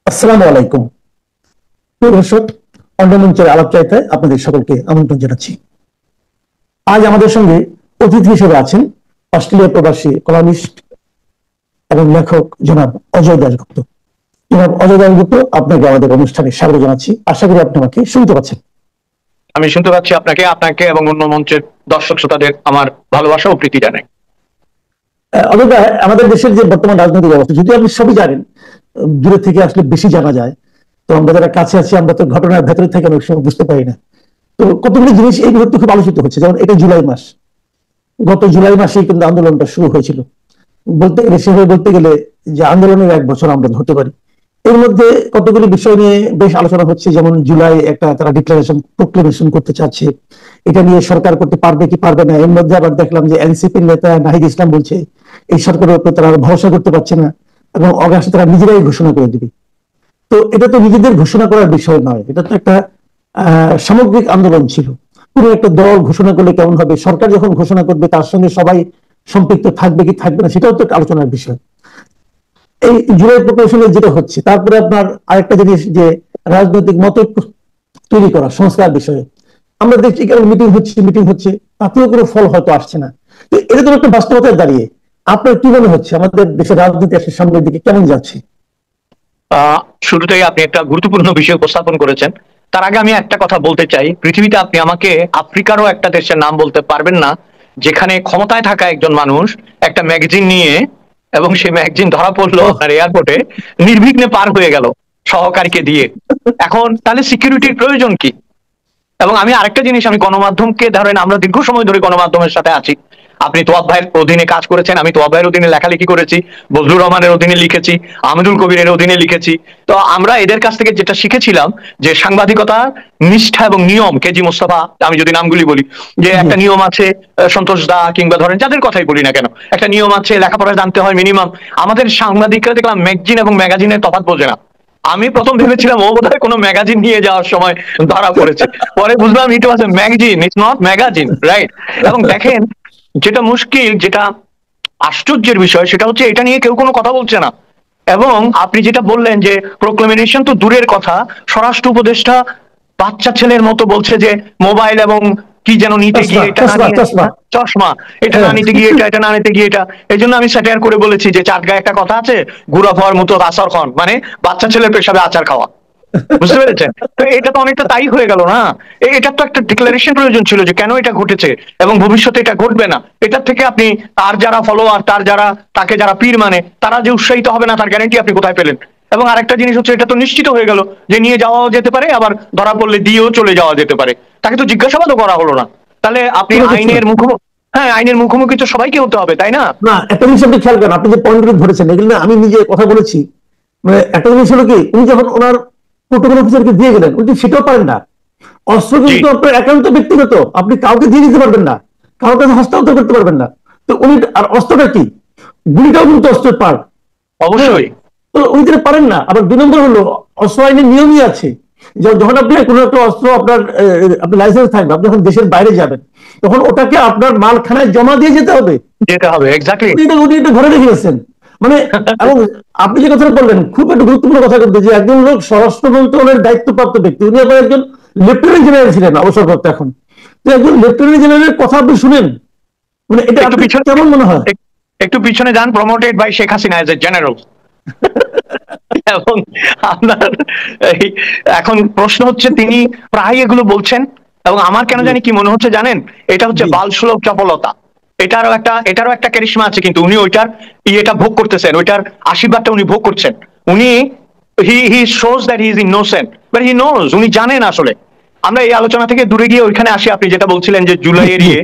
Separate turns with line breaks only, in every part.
আসসালামু আলাইকুম। প্রিয় দর্শক, অন্ডমঞ্চের আলাপচারিতায় আপনাদের সকলকে আমন্ত্রণ জানাচ্ছি। আজ আমাদের সঙ্গে অতিথি হিসেবে আছেন অস্ট্রেলিয়া প্রবাসী কলামিস্ট এবং লেখক জনাব অজয় দাশগুপ্ত। জনাব অজয় দাশগুপ্ত, আপনাকে আমাদের অনুষ্ঠানে স্বাগত জানাচ্ছি। আশা করি আপনি আমাকে শুনতে পাচ্ছেন।
আমি শুনতে পাচ্ছি আপনাকে আপনাকে এবং অন্য মঞ্চের দর্শক শ্রোতাদের আমার ভালোবাসা ও প্রীতি জানাই।
অজয় দা, আমাদের দেশের যে বর্তমান রাজনৈতিক অবস্থা, যদি আপনি সবই জানেন, দূরে থেকে আসলে বেশি জানা যায়। তো আমরা যারা কাছে আছি, আমরা তো ঘটনার ভেতরে থেকে অনেক সময় বুঝতে পারি না। তো কতগুলি জিনিস এই মুহূর্তে খুব আলোচিত হচ্ছে। যেমন এটা জুলাই মাস, গত জুলাই মাসেই কিন্তু আন্দোলনটা শুরু হয়েছিল। বলতে গেলে সেভাবে বলতে গেলে যে আন্দোলনের 1 বছর আমরা ধরতে পারি। এর মধ্যে কতগুলি বিষয় নিয়ে বেশ আলোচনা হচ্ছে। যেমন জুলাই একটা তারা প্রোক্লেমেশন করতে চাচ্ছে, এটা নিয়ে সরকার করতে পারবে কি পারবে না। এর মধ্যে আবার দেখলাম যে এনসিপির নেতা নাহিদ ইসলাম বলছে এই সরকারের উপর তারা ভরসা করতে পারছে না এবং অগাস্টে তারা নিজেরাই ঘোষণা করে দিবে। তো এটা তো নিজেদের ঘোষণা করার বিষয় নয়, এটা তো একটা সামগ্রিক আন্দোলন ছিল। পুরো একটা দল ঘোষণা করলে কেমন হবে, সরকার যখন ঘোষণা করবে তার সঙ্গে সবাই সম্পৃক্ত থাকবে কি থাকবে না, সেটাও তো একটা আলোচনার বিষয়। এই জুলাই প্রকাশনে যেটা হচ্ছে, তারপরে আপনার আরেকটা জিনিস যে রাজনৈতিক মত তৈরি করা সংস্কার বিষয়ে আমরা দেখছি কেবল মিটিং হচ্ছে, তাতেও কোনো ফল হয়তো আসছে না। তো এটা তো একটা বাস্তবতায় দাঁড়িয়ে আপনার কি মনে হচ্ছে আমাদের দেশের রাজনীতি আসলে সামনের দিকে কেমন যাচ্ছে?
শুরুতেই আপনি একটা গুরুত্বপূর্ণ বিষয় উপস্থাপন করেছেন। তার আগে আমি একটা কথা বলতে চাই, পৃথিবীতে আপনি আমাকে আফ্রিকারও একটা দেশের নাম বলতে পারবেন না যেখানে ক্ষমতায় থাকা একজন মানুষ একটা ম্যাগাজিন নিয়ে, এবং সেই ম্যাগাজিন ধরা পড়লো আপনার এয়ারপোর্টে, নির্বিঘ্নে পার হয়ে গেল সহকারীকে দিয়ে। এখন তাহলে সিকিউরিটির প্রয়োজন কি? এবং আমি আরেকটা জিনিস, আমি গণমাধ্যমকে ধরেন, আমরা দীর্ঘ সময় ধরে গণমাধ্যমের সাথে আছি। আপনি তোয়াব ভাইয়ের অধীনে কাজ করেছেন, আমি তোয়াব ভাইয়ের অধীনে লেখালেখি করেছি, বজলুর রহমানের অধীনে লিখেছি, আহমেদুল কবিরের অধীনে লিখেছি। তো আমরা এদের কাছ থেকে যেটা শিখেছিলাম যে সাংবাদিকতা নিষ্ঠা এবং নিয়ম, কেজি মোস্তফা আমি যদি নামগুলি বলি, যে একটা নিয়ম আছে, সন্তোষ দা কিংবা ধরেন যাদের কথাই বলি না কেন, একটা নিয়ম আছে, লেখাপড়া জানতে হয় মিনিমাম। আমাদের সাংবাদিকরা দেখলাম ম্যাগজিন এবং ম্যাগাজিনের তফাৎ বোঝে না। আমি প্রথম ভেবেছিলাম ও বোধহয় কোনো ম্যাগাজিন নিয়ে যাওয়ার সময় ধরা পড়েছে, পরে বুঝলাম it was a magazine, it's not magazine, right? এবং দেখেন, যেটা মুশকিল, যেটা আশ্চর্যের বিষয়, সেটা হচ্ছে এটা নিয়ে কেউ কোনো কথা বলছে না। এবং আপনি যেটা বললেন যে প্রোক্লেমেশন তো দূরের কথা, স্বরাষ্ট্র উপদেষ্টা বাচ্চা ছেলের মতো বলছে যে মোবাইল এবং কি যেন নিতে গিয়ে এটা না নিয়ে, চশমা এটা না নিতে গিয়ে এটা না নিতে গিয়ে এটা। এই জন্য আমি স্যাটায়ার করে বলেছি যে চাটগায় একটা কথা আছে, গুড়া হওয়ার মতো আচার খান, মানে বাচ্চা ছেলের পেশাবে আচার খাওয়া। বুঝতে পেরেছেন? তো এটা তো অনেকটা তাই হয়ে গেল না? এটা তো একটা ডিক্লারেশন প্রয়োজন ছিল যে কেন এটা ঘটেছে এবং ভবিষ্যতে এটা ঘটবে না। এটার থেকে আপনি তার যারা ফলোয়ার, তার যারা, তাকে যারা পীর মানে, তারা যে উৎসাহিত হবে না তার গ্যারান্টি আপনি কোথায় পেলেন? এবং আরেকটা জিনিস হচ্ছে, এটা তো নিশ্চিত হয়ে গেল যে নিয়ে যাওয়াও যেতে পারে, আবার ধরা পড়লে দিয়েও চলে যাওয়া যেতে পারে। তাকে তো জিজ্ঞাসাবাদও করা হলো না। তাহলে আপনি আইনের মুখোমুখি, হ্যাঁ আইনের মুখোমুখি তো সবাইকে হতে হবে, তাই না?
না, একটা জিনিস আপনি খেয়াল করেন, আপনি যে পয়েন্টগুলো ধরেছেন এগুলো আমি নিজে কথা বলেছি। মানে একটা জিনিস হলো কি, উনি যখন ওনার প্রোটোকল অফিসারকে দিয়ে গেলেন, উনি সেটাও পারেন না। অস্ত্র কিন্তু আপনার একান্ত ব্যক্তিগত, আপনি কাউকে দিয়ে দিতে পারবেন না, কাউকে হস্তান্তর করতে পারবেন না। তো উনি, আর অস্ত্রটা কি, গুলিটাও কিন্তু অস্ত্রের পার্ট,
অবশ্যই।
তো উনি যেটা পারেন না। আবার 2 নম্বর হলো, অস্ত্র আইনের নিয়মই আছে যখন আপনি কোনো একটা অস্ত্র আপনার আপনার লাইসেন্স থাকবে, আপনি যখন দেশের বাইরে যাবেন তখন ওটাকে আপনার মালখানায় জমা দিয়ে যেতে হবে।
এক্স্যাক্টলি।
উনি এটা ঘরে রেখে গেছেন। মানে এবং আপনি যে কথাটা বললেন খুব একটা গুরুত্বপূর্ণ কথা বলতে, যে একজন লোক স্বরাষ্ট্র মন্ত্রণালয়ের দায়িত্বপ্রাপ্ত ব্যক্তি, উনি আবার একজন লেফটেন্যান্ট জেনারেল ছিলেন অবসরপ্রাপ্ত এখন। তো একজন লেফটেন্যান্ট জেনারেলের কথা আপনি শুনেন, মানে এটা কেমন মনে হয়?
একটু পিছনে যান, promoted by Sheikh Hasina as a general. এবং আপনার এখন প্রশ্ন হচ্ছে, তিনি প্রায় এগুলো বলছেন, এবং আমার কেন জানি কি মনে হচ্ছে জানেন, এটা হচ্ছে বালসুলভ চপলতা। এটারও একটা ক্যারিশমা আছে, কিন্তু উনি ওইটার ইয়েটা ভোগ করতেছেন, ওইটার আশীর্বাদটা উনি ভোগ করছেন। উনি হি shows that he is innocent, but he knows, উনি জানেন আসলে। আমরা এই আলোচনা থেকে দূরে গিয়ে ওইখানে আসি, আপনি যেটা বলছিলেন যে জুলাইয়ের ইয়ে,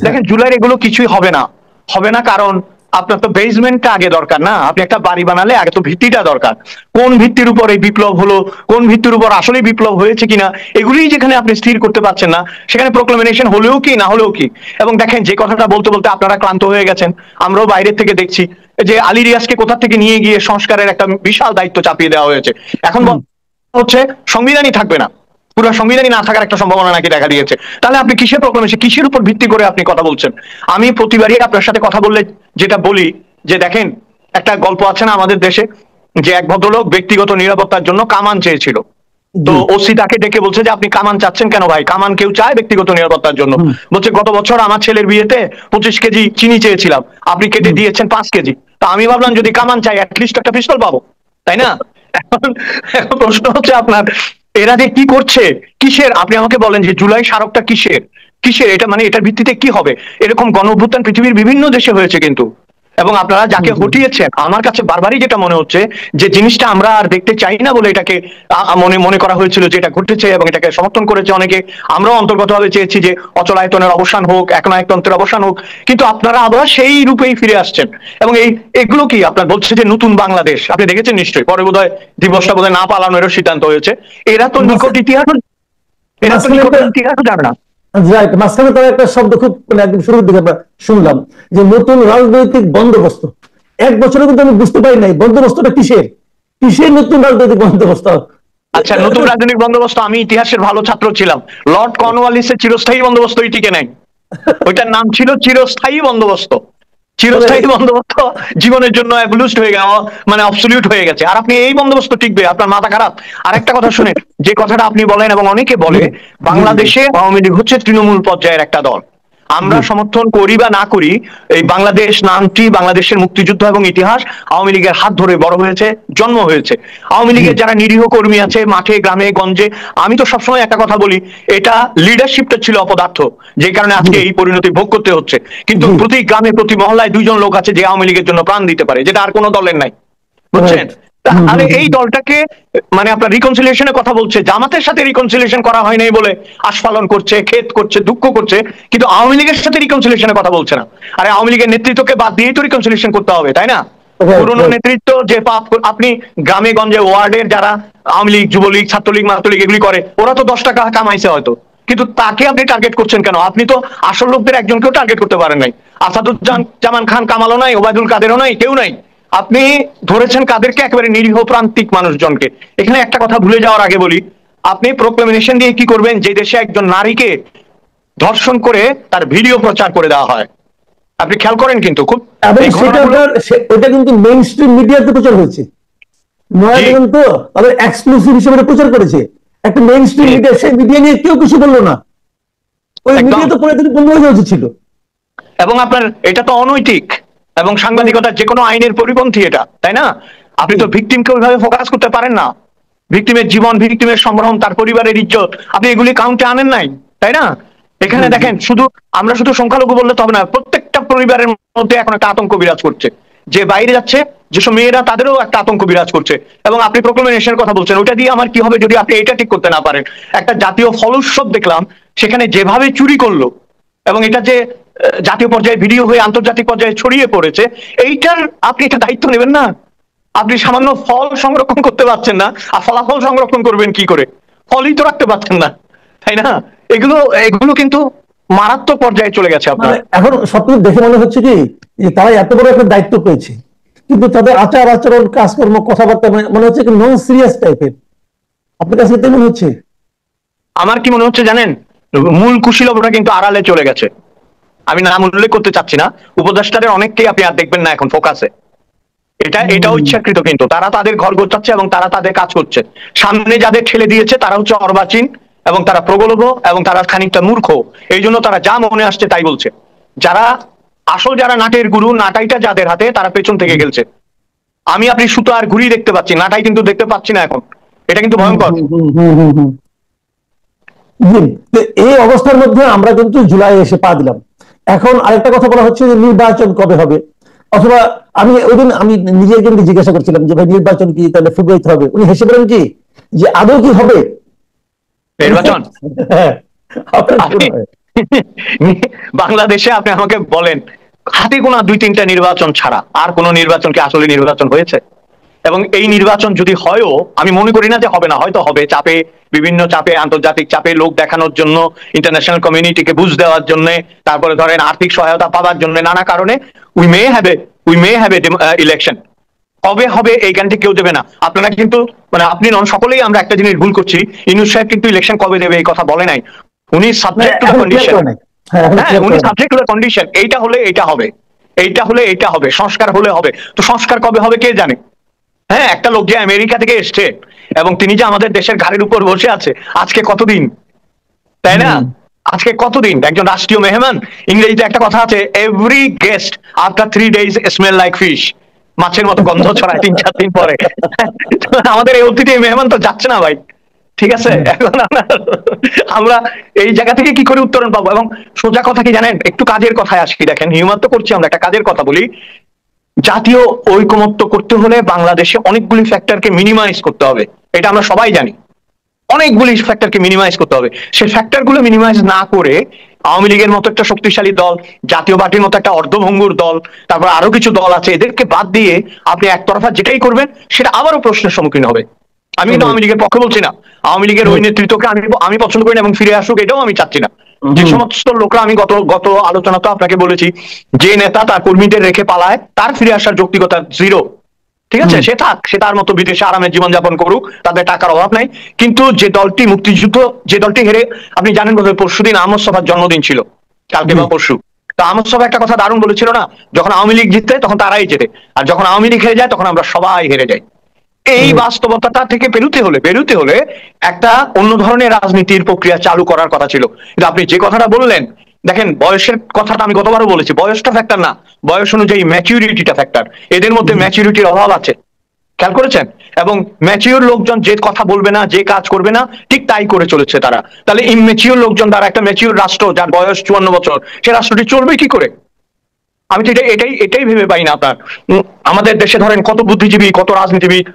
দেখেন জুলাইয়ের এগুলো কিছুই হবে না। হবে না কারণ আপনার তো বেসমেন্টটা আগে দরকার না? আপনি একটা বাড়ি বানালে আগে তো ভিত্তিটা দরকার। কোন ভিত্তির উপর এই বিপ্লব হলো, কোন ভিত্তির উপর আসলে বিপ্লব হয়েছে কিনা, এগুলিই যেখানে আপনি স্থির করতে পারছেন না, সেখানে প্রোক্লেমেশন হলেও কি না হলেও কি। এবং দেখেন, যে কথাটা বলতে বলতে আপনারা ক্লান্ত হয়ে গেছেন, আমরাও বাইরের থেকে দেখছি যে আলী রিয়াজকে কোথা থেকে নিয়ে গিয়ে সংস্কারের একটা বিশাল দায়িত্ব চাপিয়ে দেওয়া হয়েছে। এখন হচ্ছে সংবিধানই থাকবে না, পুরো সংবিধানই না থাকার একটা সম্ভাবনা নাকি দেখা দিয়েছে। তাহলে আপনি কিসের প্রোক্লেমেশন, কিসের উপর ভিত্তি করে আপনি কথা বলছেন? আমি প্রতিবারই আপনার সাথে কথা বললে যেটা বলি যে দেখেন, একটা গল্প আছে না আমাদের দেশে, যে এক ভদ্রলোক ব্যক্তিগত নিরাপত্তার জন্য কামান চেয়েছিল। তো ওসি তাকে ডেকে বলছে যে আপনি কামান চাচ্ছেন কেন ভাই? কামান কেউ চায় ব্যক্তিগত নিরাপত্তার জন্য। বলছে গত বছর আমার ছেলের বিয়েতে 25 কেজি চিনি চেয়েছিলাম, আপনি কেটে দিয়েছেন 5 কেজি। তা আমি ভাবলাম যদি কামান চাই অ্যাটলিস্ট একটা পিস্তল পাবো, তাই না? এখন এখন প্রশ্ন হচ্ছে আপনার, এরা যে কি করছে, কিসের, আপনি আমাকে বলেন যে জুলাই স্মারকটা কিসের, কিসের এটা, মানে এটার ভিত্তিতে কি হবে? এরকম গণ অভ্যুত্থান পৃথিবীর বিভিন্ন দেশে হয়েছে কিন্তু, এবং আপনারা যাকে হটিয়েছেন আমার কাছে বারবারই যেটা মনে হচ্ছে যে জিনিসটা আমরা আর দেখতে চাই না বলে এটাকে মনে মনে করা হয়েছিল যে এটা ঘটেছে, এবং এটাকে সমর্থন করেছে অনেকে। আমরাও অন্তর্গতভাবে চেয়েছি যে অচলায়তনের অবসান হোক, একনায়কতন্ত্রের অবসান হোক, কিন্তু আপনারা আবার সেই রূপেই ফিরে আসছেন। এবং এগুলো কি আপনার বলছে যে নতুন বাংলাদেশ, আপনি দেখেছেন নিশ্চয়ই, পরে বোধহয় দিবসটা বোধহয় না পালানোরও সিদ্ধান্ত হয়েছে। এরা তো নিকট ইতিহাস, এরা তো নিকট ইতিহাসও জানে না।
মাঝখানে তার একটা শব্দ খুব মানে একদম শুরুর দিকে আমরা শুনলাম যে নতুন রাজনৈতিক বন্দোবস্ত। 1 বছরে কিন্তু আমি বুঝতে পারি নাই বন্দোবস্তটা কিসের, কিসের নতুন রাজনৈতিক বন্দোবস্ত।
আচ্ছা, নতুন রাজনৈতিক বন্দোবস্ত, আমি ইতিহাসের ভালো ছাত্র ছিলাম, লর্ড কর্নওয়ালিসের চিরস্থায়ী বন্দোবস্তই টিকে নাই। ওইটার নাম ছিল চিরস্থায়ী বন্দোবস্ত। চিরস্থায়ী বন্দোবস্ত জীবনের জন্য অ্যাবলিউশড হয়ে গেল, মানে অবসলিউট হয়ে গেছে। আর আপনি এই বন্দোবস্ত টিকবে? আপনার মাথা খারাপ। আর একটা কথা শুনেন, যে কথাটা আপনি বলেন এবং অনেকে বলে, বাংলাদেশে আওয়ামী লীগ হচ্ছে তৃণমূল পর্যায়ের একটা দল। আমরা সমর্থন করি বা না করি, এই বাংলাদেশ নামটি বাংলাদেশের মুক্তিযুদ্ধ এবং ইতিহাস আওয়ামী লীগের হাত ধরে বড় হয়েছে, জন্ম হয়েছে। আওয়ামী লীগের যারা নিরীহ কর্মী আছে মাঠে গ্রামে গঞ্জে, আমি তো সবসময় একটা কথা বলি, এটা লিডারশিপটা ছিল অপদার্থ, যে কারণে আজকে এই পরিণতি ভোগ করতে হচ্ছে। কিন্তু প্রতি গ্রামে প্রতি মহল্লায় 2 জন লোক আছে যে আওয়ামী লীগের জন্য প্রাণ দিতে পারে, যেটা আর কোনো দলের নাই, বুঝছেন? তাহলে এই দলটাকে, মানে আপনার রিকনসিলিয়েশনের কথা বলছে, জামাতের সাথে রিকনসিলিয়েশন করা হয় নাই বলে আস্ফালন করছে, খেদ করছে, দুঃখ করছে, কিন্তু আওয়ামী লীগের সাথে রিকনসিলিয়েশনের কথা বলছে না। আরে আওয়ামী লীগের নেতৃত্বকে বাদ দিয়েই তো রিকনসিলিয়েশন করতে হবে, তাই না? পুরনো নেতৃত্ব যে পাপ, আপনি গ্রামে গঞ্জে ওয়ার্ডের যারা আওয়ামী লীগ, যুবলীগ, ছাত্রলীগ, মাত্রলীগ এগুলি করে, ওরা তো 10 টাকা কামাইছে হয়তো, কিন্তু তাকে আপনি টার্গেট করছেন কেন? আপনি তো আসল লোকদের একজনকেও টার্গেট করতে পারেন নাই। আসাদুজ্জামান খান কামালও নাই, ওবায়দুল কাদেরও নাই, কেউ নাই। আপনি ধরেছেন কাদেরকে? একেবারে নিরীহ প্রান্তিক মানুষজনকে। এখানে একটা কথা ভুলে যাওয়ার আগে বলি, আপনি প্রোক্লেমেশন দিয়ে কি করবেন যে দেশে একজন নারীকে ধর্ষণ করে তার ভিডিও প্রচার করে দেওয়া হয়? আপনি খেয়াল করেন কিন্তু খুব,
এটা কিন্তু মেইন স্ট্রিম মিডিয়াতে প্রচার হয়েছে, নয় কিন্তু তাদের এক্সক্লুসিভ হিসেবে প্রচার করেছে একটা মেইন স্ট্রিম মিডিয়া। সেই মিডিয়া নিয়ে কেউ কিছু বললো না, ওই মিডিয়া তো পরে বন্ধ হয়ে যাওয়া ছিল।
এবং আপনার এটা তো অনৈতিক এবং সাংবাদিকতার যে কোনো আইনের পরিপন্থী এটা, তাই না? আপনি তো ভিকটিমকে ওইভাবে ফোকাস করতে পারেন না। ভিকটিমের জীবন, ভিকটিমের সম্ভ্রম, তার পরিবারের ইজ্জত, আপনি এগুলি কাউন্টে আনেন নাই, তাই না? এখানে দেখেন, আমরা শুধু সংখ্যালঘু বললে তো হবে না, প্রত্যেকটা পরিবারের মধ্যে এখন একটা আতঙ্ক বিরাজ করছে। যে বাইরে যাচ্ছে যেসব মেয়েরা, তাদেরও একটা আতঙ্ক বিরাজ করছে। এবং আপনি প্রোক্লেমেশনের কথা বলছেন, ওটা দিয়ে আমার কি হবে যদি আপনি এটা ঠিক করতে না পারেন? একটা জাতীয় ফল উৎসব দেখলাম, সেখানে যেভাবে চুরি করলো, এবং এটা যে জাতীয় পর্যায়ে ভিডিও হয়ে আন্তর্জাতিক পর্যায়ে ছড়িয়ে পড়েছে, এইটার আপনি এটা দায়িত্ব নেবেন না? আপনি সামান্য ফল সংরক্ষণ করতে পারছেন না, আর ফলাফল সংরক্ষণ করবেন কি করে? ফলই তো রাখতে পারছেন না, তাই না? এগুলো কিন্তু মারাত্মক পর্যায়ে চলে গেছে। আপনার
এখন সবকিছু দেখে মনে হচ্ছে কি যে তারা এত বড় একটা দায়িত্ব পেয়েছে, কিন্তু তাদের আচার আচরণ, কাজকর্ম, কথাবার্তা মনে হচ্ছে নন সিরিয়াস টাইপের। আপনার কাছে এটাই মনে হচ্ছে?
আমার কি মনে হচ্ছে জানেন, মূল কুশীলবটা কিন্তু আড়ালে চলে গেছে। আমি নাম উল্লেখ করতে চাচ্ছি না, উপদেষ্টাদের অনেককেই আপনি আর দেখবেন না এখন ফোকাসে। এটাও ইচ্ছাকৃত, কিন্তু তারা তাদের ঘর গোছাচ্ছে এবং তারা তাদের কাজ করছে। সামনে যাদের ঠেলে দিয়েছে তারা হচ্ছে অর্বাচীন, এবং তারা প্রগল্ভ, এবং তারা খানিকটা মূর্খ। এই জন্য তারা যা মনে আসছে তাই বলছে। যারা নাটের গুরু, নাটাইটা যাদের হাতে, তারা পেছন থেকে গেলছে। আপনি সুতো আর ঘুরি দেখতে পাচ্ছি, নাটাই কিন্তু দেখতে পাচ্ছি না এখন। এটা কিন্তু ভয়ঙ্কর।
এই অবস্থার মধ্যে আমরা কিন্তু জুলাই এসে পা দিলাম। এখন আরেকটা কথা বলা হচ্ছে যে নির্বাচন কবে হবে, অথবা আমি নিজে কিন্তু জিজ্ঞাসা করছিলাম যে ভাই নির্বাচন কি তাহলে ফেব্রুয়ারিতে হবে? উনি হেসে বলেন কি যে আদৌ কি হবে
নির্বাচন? বাংলাদেশে আপনি আমাকে বলেন, হাতে গোনা 2-3টা নির্বাচন ছাড়া আর কোন নির্বাচন কি আসলে নির্বাচন হয়েছে? এবং এই নির্বাচন যদি হয়ও, আমি মনে করি না যে হবে না, হয়তো হবে চাপে, বিভিন্ন চাপে, আন্তর্জাতিক চাপে, লোক দেখানোর জন্য, ইন্টারন্যাশনাল কমিউনিটিকে বুঝ দেওয়ার জন্য, তারপরে ধরেন আর্থিক সহায়তা পাওয়ার জন্য, নানা কারণে we may have a election. কবে হবে এই গ্যারান্টি কেউ দেবে না। আপনারা কিন্তু, মানে আপনি নন, সকলেই আমরা একটা জিনিস ভুল করছি, ইউনূস সাহেব কিন্তু ইলেকশন কবে দেবে এই কথা বলে নাই। উনি সাবজেক্ট টু দ্য কন্ডিশন, উনি সাবজেক্ট টু দ্য কন্ডিশন, এইটা হলে এইটা হবে, এইটা হলে এইটা হবে, সংস্কার হলে হবে। তো সংস্কার কবে হবে কে জানে? হ্যাঁ, একটা লোক যে আমেরিকা থেকে এসছে এবং তিনি যে আমাদের দেশের ঘাড়ের উপর বসে আছে আজকে কতদিন, তাই না? আজকে কতদিন একজন রাষ্ট্রীয় মেহমান, ইংরেজিতে একটা কথা আছে, every guest after 3 days smell like fish, মাছের মতো গন্ধ ছড়ায় 3-4 দিন পরে। আমাদের এই অতিথি মেহমান তো যাচ্ছে না ভাই, ঠিক আছে? এখন আমরা এই জায়গা থেকে কি করে উত্তরণ পাবো? এবং সোজা কথা কি জানেন, একটু কাজের কথায় আসি, দেখেন হিউমার তো করছি আমরা, একটা কাজের কথা বলি। জাতীয় ঐকমত্য করতে হলে বাংলাদেশে অনেকগুলি ফ্যাক্টরকে মিনিমাইজ করতে হবে, এটা আমরা সবাই জানি। অনেকগুলি ফ্যাক্টরকে মিনিমাইজ করতে হবে, সেই ফ্যাক্টরগুলো মিনিমাইজ না করে আওয়ামী লীগের মতো একটা শক্তিশালী দল, জাতীয় পার্টির মতো একটা অর্ধভঙ্গুর দল, তারপর আরো কিছু দল আছে, এদেরকে বাদ দিয়ে আপনি একতরফা যেটাই করবেন সেটা আবারও প্রশ্নের সম্মুখীন হবে। আমি কিন্তু আওয়ামী লীগের পক্ষে বলছি না, আওয়ামী লীগের ওই নেতৃত্বকে আমি পছন্দ করি না এবং ফিরে আসুক এটাও আমি চাচ্ছি না। যে সমস্ত লোকরা, আমি গত আলোচনা তো আপনাকে বলেছি, যে নেতা তার কর্মীদের রেখে পালায় তার ফিরে আসার যৌক্তিকতা জিরো, ঠিক আছে? সে থাক, সে তার মতো বিদেশে আরামে জীবনযাপন করুক, তাদের টাকার অভাব নাই। কিন্তু যে দলটি মুক্তিযুদ্ধ, যে দলটি হেরে, আপনি জানেন বোধহয় পরশুদিন আহমদ সফার জন্মদিন ছিল, কালকে বা পরশু। তো আহমদ সফা একটা কথা দারুণ বলেছিল না, যখন আওয়ামী লীগ জিতে তখন তারাই জেতে, আর যখন আওয়ামী লীগ হেরে যায় তখন আমরা সবাই হেরে যাই। এই বাস্তবতা থেকে বেরোতে হলে একটা অন্য ধরনের রাজনীতির প্রক্রিয়া চালু করার কথা ছিল। কিন্তু আপনি যে কথাটা বললেন, দেখেন বয়সের কথাটা আমি গতবারও বলেছি, বয়সটা ফ্যাক্টর না, বয়স অনুযায়ী ম্যাচিউরিটিটা ফ্যাক্টর। এদের মধ্যে ম্যাচিউরিটির অভাব আছে, খেয়াল করেছেন? এবং ম্যাচিউর লোকজন যে কথা বলবে না, যে কাজ করবে না, ঠিক তাই করে চলেছে তারা। তাহলে ইমম্যাচিউর লোকজন দ্বারা একটা ম্যাচিউর রাষ্ট্র, যার বয়স 54 বছর, সে রাষ্ট্রটি চলবে কি করে? আমি তো এটাই ভেবে পাই না আপনার। আমাদের দেশে ধরেন কত বুদ্ধিজীবী, কত রাজনীতিবিদ,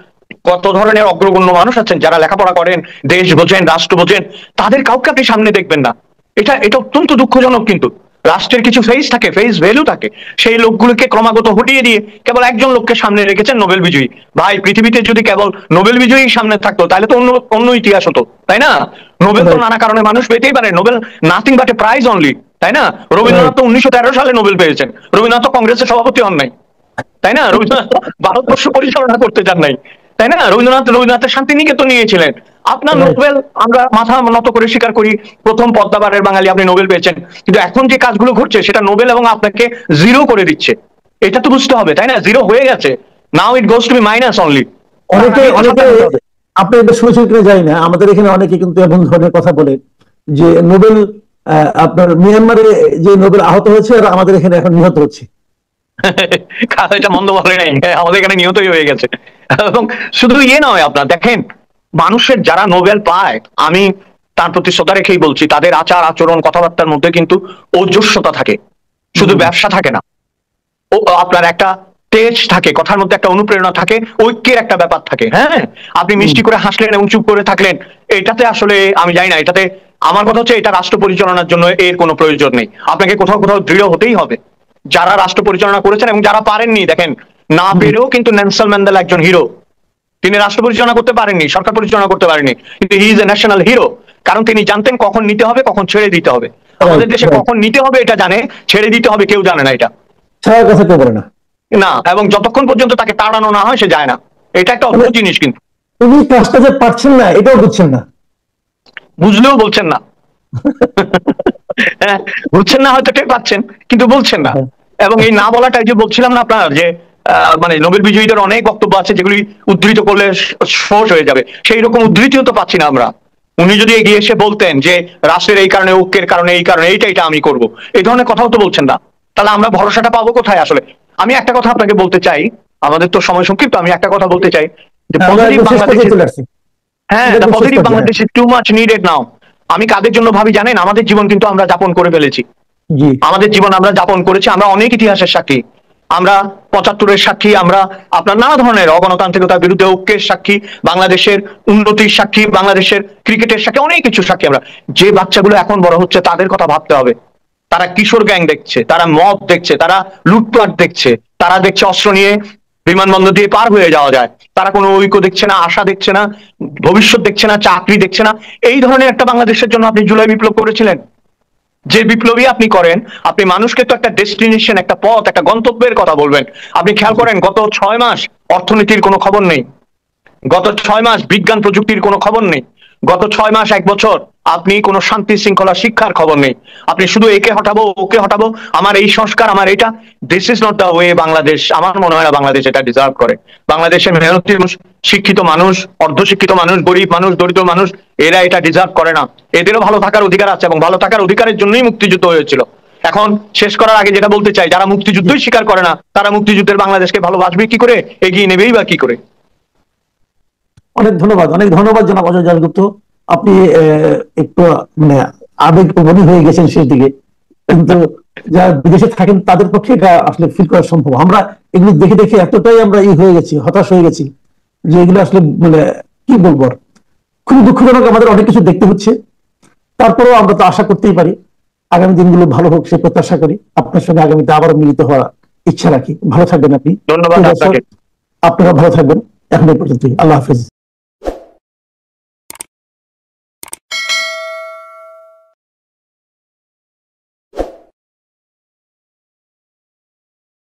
কত ধরনের অগ্রগণ্য মানুষ আছেন যারা লেখাপড়া করেন, দেশ বোঝেন, রাষ্ট্র বোঝেন, তাদের কাউকে আপনি সামনে দেখবেন না। এটা অত্যন্ত দুঃখজনক। কিন্তু রাষ্ট্রের কিছু ফেস থাকে, ফেস ভ্যালু থাকে, সেই লোকগুলোকে ক্রমাগত হটিয়ে দিয়ে কেবল একজন লোককে সামনে রেখেছেন, নোবেল বিজয়ী। ভাই, পৃথিবীতে যদি কেবল নোবেল বিজয়ী সামনে থাকতো তাহলে তো অন্য ইতিহাস হতো, তাই না? নোবেল তো নানা কারণে মানুষ পেতেই পারে, Nobel nothing but a prize only, তাই না? রবীন্দ্রনাথ তো 1913 সালে নোবেল পেয়েছেন, রবীন্দ্রনাথ তো কংগ্রেসের সভাপতি হন নাই, তাই না? রবীন্দ্রনাথ ভারতবর্ষ পরিচালনা করতে চান নাই, তাই না? রবীন্দ্রনাথের শান্তিনিকেতন নিয়েছিলেন। আপনার নোবেল আমরা মাথা নত করে স্বীকার করি, প্রথম পদ্মাবারের বাঙালি আপনি নোবেল পেয়েছেন, কিন্তু এখন যে কাজগুলো ঘটছে সেটা নোবেল এবং আপনাকে জিরো করে দিচ্ছে। এটা তো বুঝতে হবে, তাই না? জিরো হয়ে গেছে, now it goes to be minus only.
অনেকে আপনি এটা শুনেছেন কিনা জানি না, আমাদের এখানে অনেকে কিন্তু এমন ধরনের কথা বলে যে নোবেল, আপনার মিয়ানমারে যে নোবেল আহত হয়েছে আর আমাদের এখানে এখন নিহত হচ্ছে।
এটা মন্দ বলে নাই, আমাদের এখানে নিহতই হয়ে গেছে। এবং শুধু ইয়ে নয়, আপনার দেখেন মানুষের যারা নোবেল পায়, আমি তার প্রতি শ্রদ্ধা রেখেই বলছি, তাদের আচার আচরণ কথাবার্তার মধ্যে কিন্তু ওজস্বতা থাকে, শুধু ব্যবসা থাকে না। ও আপনার একটা তেজ থাকে, কথার মধ্যে একটা অনুপ্রেরণা থাকে, ঐক্যের একটা ব্যাপার থাকে। হ্যাঁ, আপনি মিষ্টি করে হাসলেন এবং চুপ করে থাকলেন, এটাতে আসলে আমি জানি না, এটাতে আমার কথা হচ্ছে এটা রাষ্ট্র পরিচালনার জন্য এর কোনো প্রয়োজন নেই। আপনাকে কোথাও কোথাও দৃঢ় হতেই হবে। যারা রাষ্ট্র পরিচালনা করেছেন এবং যারা পারেননি, দেখেন না পেরেও কিন্তু নেলসন ম্যান্ডেলা একজন হিরো। তিনি রাষ্ট্র পরিচালনা করতে পারেননি, সরকার পরিচালনা করতে পারেননি, কিন্তু he is a national hero. কারণ তিনি জানতেন কখন নিতে হবে, কখন ছেড়ে দিতে হবে। আমাদের দেশে কখন নিতে হবে এটা জানে, ছেড়ে দিতে হবে কেউ জানে না, এটা
ছাড়ার কথা কেউ বলে না।
না, এবং যতক্ষণ পর্যন্ত তাকে তাড়ানো না হয় সে যায় না। এটা একটা অদ্ভুত জিনিস। কিন্তু
উনি কাজটা যে পারছেন না এটাও বুঝছেন না,
বুঝলেও বলছেন না। বুঝছেন না, হয়তো টের পাচ্ছেন কিন্তু বলছেন না। এবং এই না বলাটাই যে বলছিলাম না আপনার, যে মানে নোবেল বিজয়ীদের অনেক বক্তব্য আছে যেগুলি উদ্ধৃত করলে সহজ হয়ে যাবে, সেই রকম উদ্ধৃতিও তো পাচ্ছি না আমরা। উনি যদি এগিয়ে এসে বলতেন যে রাষ্ট্রের এই কারণে, ঐক্যের কারণে, এই কারণে এইটা আমি করব, এই ধরনের কথাও তো বলছেন না, তাহলে আমরা ভরসাটা পাবো কোথায় আসলে? আমি একটা কথা আপনাকে বলতে চাই, আমাদের তো সময় সংক্ষিপ্ত, আমি একটা কথা বলতে চাই যে পজিটিভ বাংলাদেশ, হ্যাঁ, positive Bangladesh is too much needed now. আমি কাদের জন্য ভাবি জানেন? আমাদের জীবন কিন্তু আমরা যাপন করে ফেলেছি, আমাদের জীবন আমরা যাপন করেছি, আমরা অনেক ইতিহাসের সাক্ষী, আমরা 75-এর সাক্ষী, আমরা আপনার নানা ধরনের অগণতান্ত্রিকতার বিরুদ্ধে ঐক্যের সাক্ষী, বাংলাদেশের উন্নতির সাক্ষী, বাংলাদেশের ক্রিকেটের সাক্ষী, অনেক কিছু সাক্ষী আমরা। যে বাচ্চাগুলো এখন বড় হচ্ছে তাদের কথা ভাবতে হবে। তারা কিশোর গ্যাং দেখছে, তারা মদ দেখছে, তারা লুটপাট দেখছে, তারা দেখছে অস্ত্র নিয়ে বিমানবন্দর দিয়ে পার হয়ে যাওয়া যায়, তারা কোনো ঐক্য দেখছে না, আশা দেখছে না, ভবিষ্যৎ দেখছে না, চাকরি দেখছে না। এই ধরনের একটা বাংলাদেশের জন্য আপনি জুলাই বিপ্লব করেছিলেন। যে বিপ্লবী আপনি করেন, আপনি মানুষকে তো একটা ডেস্টিনেশন, একটা পথ, একটা গন্তব্যের কথা বলবেন। আপনি খেয়াল করেন গত 6 মাস অর্থনীতির কোনো খবর নেই, গত 6 মাস বিজ্ঞান প্রযুক্তির কোনো খবর নেই, গত 6 মাস 1 বছর আপনি কোনো শান্তি শৃঙ্খলা শিক্ষার খবর নেই। আপনি শুধু একে হটাবো ওকে হটাবো, আমার এই সংস্কার আমার এটা, this is not the way Bangladesh. আমার মনে হয় না বাংলাদেশ এটা ডিজার্ভ করে। বাংলাদেশের মেহনতি মানুষ, শিক্ষিত মানুষ, অর্ধশিক্ষিত মানুষ, গরিব মানুষ, দরিদ্র মানুষ, এরা এটা ডিজার্ভ করে না। এদেরও ভালো থাকার অধিকার আছে এবং ভালো থাকার অধিকারের জন্যই মুক্তিযুদ্ধ হয়েছিল। এখন শেষ করার আগে যেটা বলতে চাই, যারা মুক্তিযুদ্ধই স্বীকার করে না তারা মুক্তিযুদ্ধের বাংলাদেশকে ভালোবাসবে কি করে, এগিয়ে নেবেই বা কি করে?
অনেক ধন্যবাদ, অনেক ধন্যবাদ জনাব অজয় দাশগুপ্ত। আপনি একটু মানে আবেগ প্রবণ হয়ে গেছেন শেষ দিকে, কিন্তু যারা বিদেশে থাকেন তাদের পক্ষে এটা আসলে ফিল করা সম্ভব। আমরা এগুলো দেখে দেখে এতটাই আমরা হয়ে গেছি, হতাশ হয়ে গেছি, যে এগুলো আসলে মানে কি বলবো আর। খুবই দুঃখজনক, আমাদের অনেক কিছু দেখতে হচ্ছে। তারপরেও আমরা তো আশা করতেই পারি আগামী দিনগুলো ভালো হোক, সে প্রত্যাশা করি। আপনার সঙ্গে আগামীতে আবারও মিলিত হওয়ার ইচ্ছা রাখি। ভালো থাকবেন আপনি।
ধন্যবাদ আপনাকে।
আপনারা ভালো থাকবেন। এখন এই পর্যন্তই। আল্লাহ হাফেজ।